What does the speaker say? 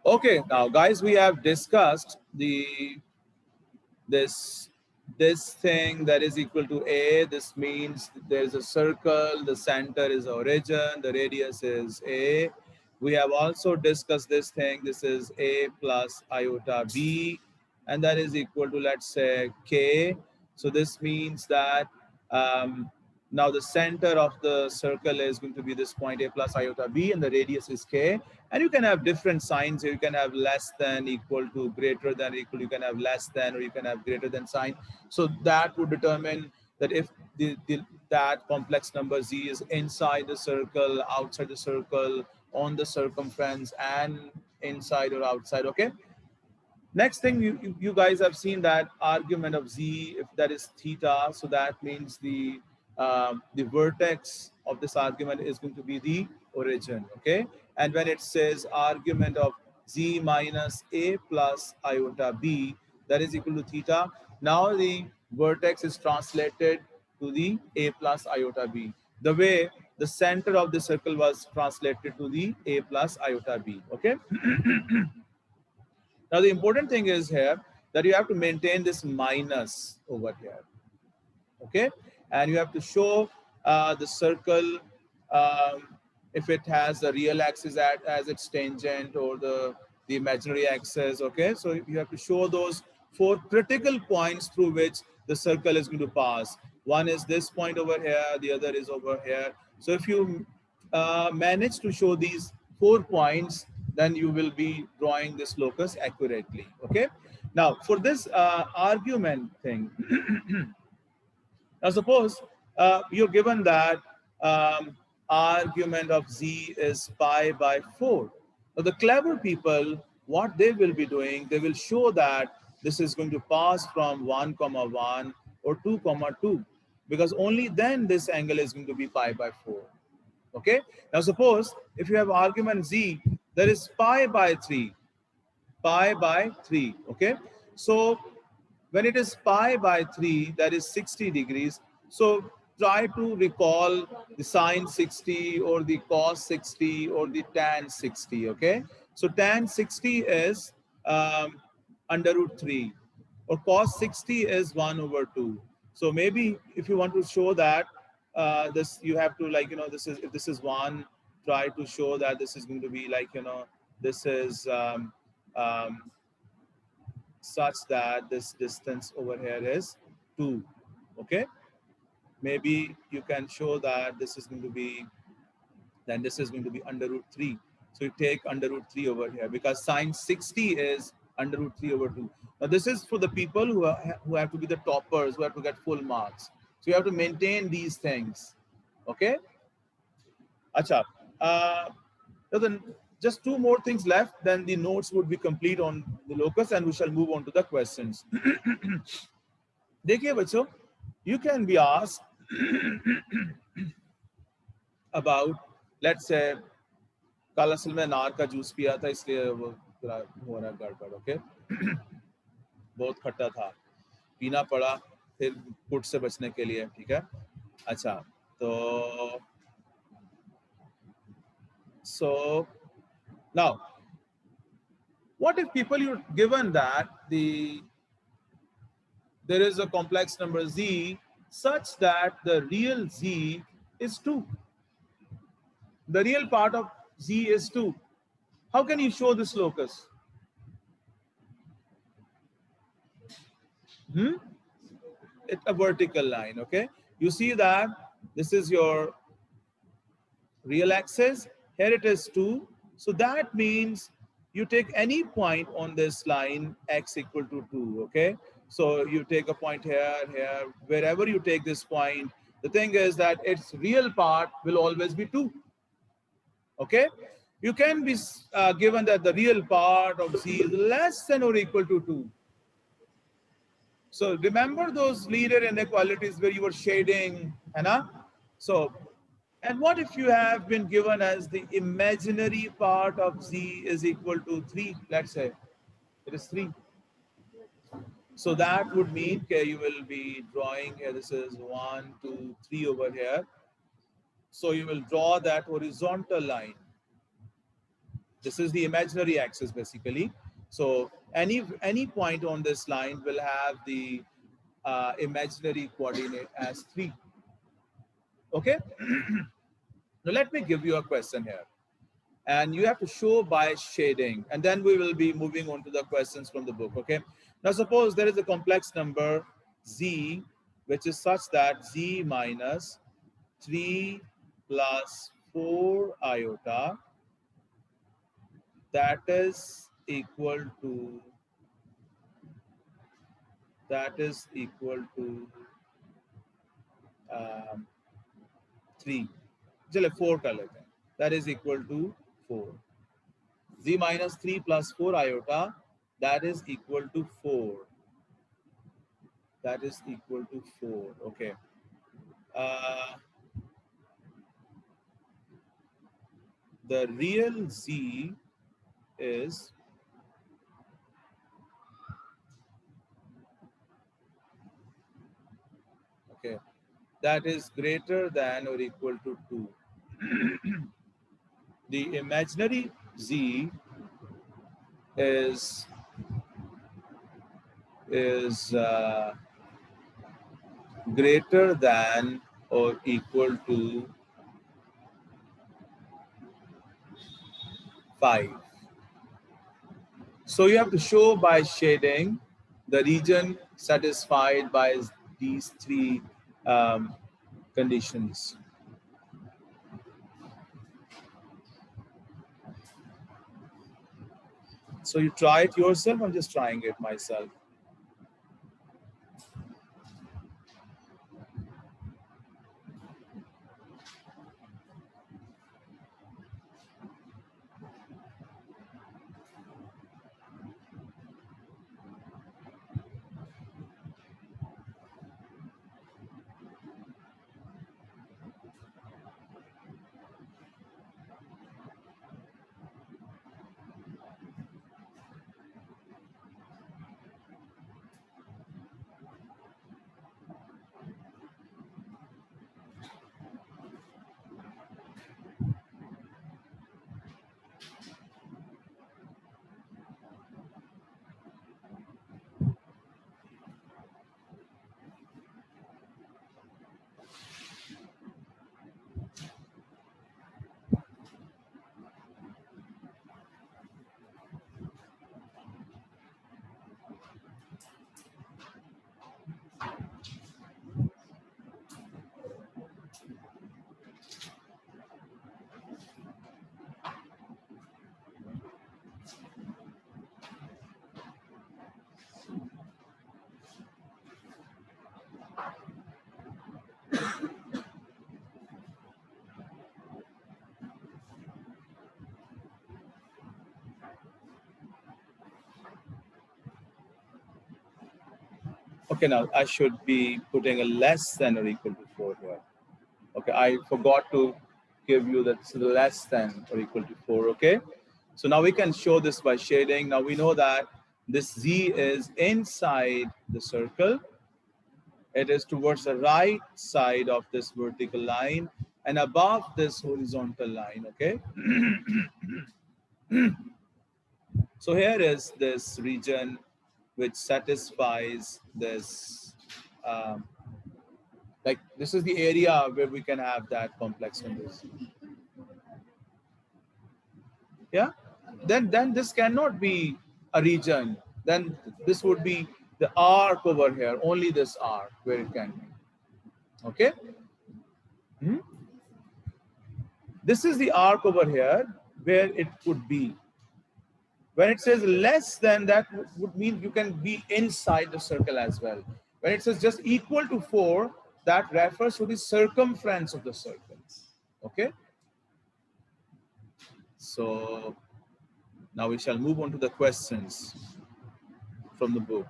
Okay, now guys, we have discussed this this thing that is equal to a. This means there's a circle, the center is origin, the radius is a. We have also discussed this thing. This is a plus iota b, and that is equal to, let's say, k. So this means that um, now the center of the circle is going to be this point a plus iota b, and the radius is k. And you can have different signs. You can have less than, equal to, greater than, equal. You can have less than, or you can have greater than sign. So that would determine that if that complex number z is inside the circle, outside the circle, on the circumference, and inside or outside. Okay. Next thing, you guys have seen that argument of z, if that is theta, so that means the vertex of this argument is going to be the origin, okay? And when it says argument of z minus a plus iota b, that is equal to theta, now the vertex is translated to the a plus iota b, the way the center of the circle was translated to the a plus iota b, okay? Now, the important thing is here that you have to maintain this minus over here, okay? And you have to show the circle, um, if it has the real axis as its tangent, or the imaginary axis, okay? So you have to show those four critical points through which the circle is going to pass. One is this point over here, the other is over here. So if you manage to show these 4 points, then you will be drawing this locus accurately, okay? Now, for this argument thing, now suppose you're given that argument of z is pi by 4. Now the clever people, what they will be doing, they will show that this is going to pass from 1 comma 1 or 2 comma 2, because only then this angle is going to be pi by 4. Okay. Now suppose if you have argument z, there is pi by 3, pi by 3. Okay. So when it is pi by 3, that is 60 degrees. So try to recall the sine 60 or the cos 60 or the tan 60. Okay. So tan 60 is under root 3, or cos 60 is 1 over 2. So maybe if you want to show that this, you have to, like, this is, if this is 1, try to show that this is going to be like, this is um, such that this distance over here is 2. Okay. Maybe you can show that this is going to be, then this is going to be under root 3. So you take under root 3 over here, because sine 60 is under root 3 over 2. Now this is for the people who have to be the toppers, who have to get full marks. So you have to maintain these things. Okay. Acha. Then just 2 more things left, then the notes would be complete on the locus, and we shall move on to the questions. देखिए बच्चों, you can be asked about, let's say, कल असल में नार का juice पिया था, इसलिए वो हो रहा गड़बड़, ओके? बहुत खट्टा था, पीना पड़ा फिर पुट से बचने के लिए, ठीक है? अच्छा, तो so now, what if people, you're given that there is a complex number z such that the real z is 2. The real part of z is 2. How can you show this locus? It's a vertical line, okay? You see that this is your real axis. Here it is 2. So that means you take any point on this line, x equal to 2, okay? So you take a point here, here, wherever you take this point, the thing is that its real part will always be 2, okay? You can be given that the real part of z is less than or equal to 2. So remember those linear inequalities where you were shading, Hannah? So, and what if you have been given as the imaginary part of z is equal to 3, let's say, it is 3. So that would mean, okay, you will be drawing here, this is 1, 2, 3 over here. So you will draw that horizontal line. This is the imaginary axis basically. So any point on this line will have the imaginary coordinate as 3. Okay. Now let me give you a question here, and you have to show by shading, and then we will be moving on to the questions from the book. Okay. Now suppose there is a complex number z, which is such that z minus 3 plus 4 iota, that is equal to that is equal to 3. चले 4 कर लेते हैं. That is equal to 4. Z minus 3 plus 4 iota, that is equal to 4. That is equal to 4. Okay. Uh, the real Z is okay. That is greater than or equal to 2. The imaginary Z is greater than or equal to 5. So you have to show by shading the region satisfied by these 3 conditions. So you try it yourself. I'm just trying it myself. Okay, now I should be putting a less than or equal to 4 here. Okay, I forgot to give you that's less than or equal to 4. Okay, so now we can show this by shading. Now we know that this Z is inside the circle. It is towards the right side of this vertical line and above this horizontal line. Okay. So here is this region which satisfies this, like this is the area where we can have that complex numbers. Yeah. Then this cannot be a region. Then this would be the arc over here. Only this arc where it can be. Okay. Hmm? This is the arc over here where it could be. When it says less than, that would mean you can be inside the circle as well. When it says just equal to 4, that refers to the circumference of the circle. Okay. So now we shall move on to the questions from the book.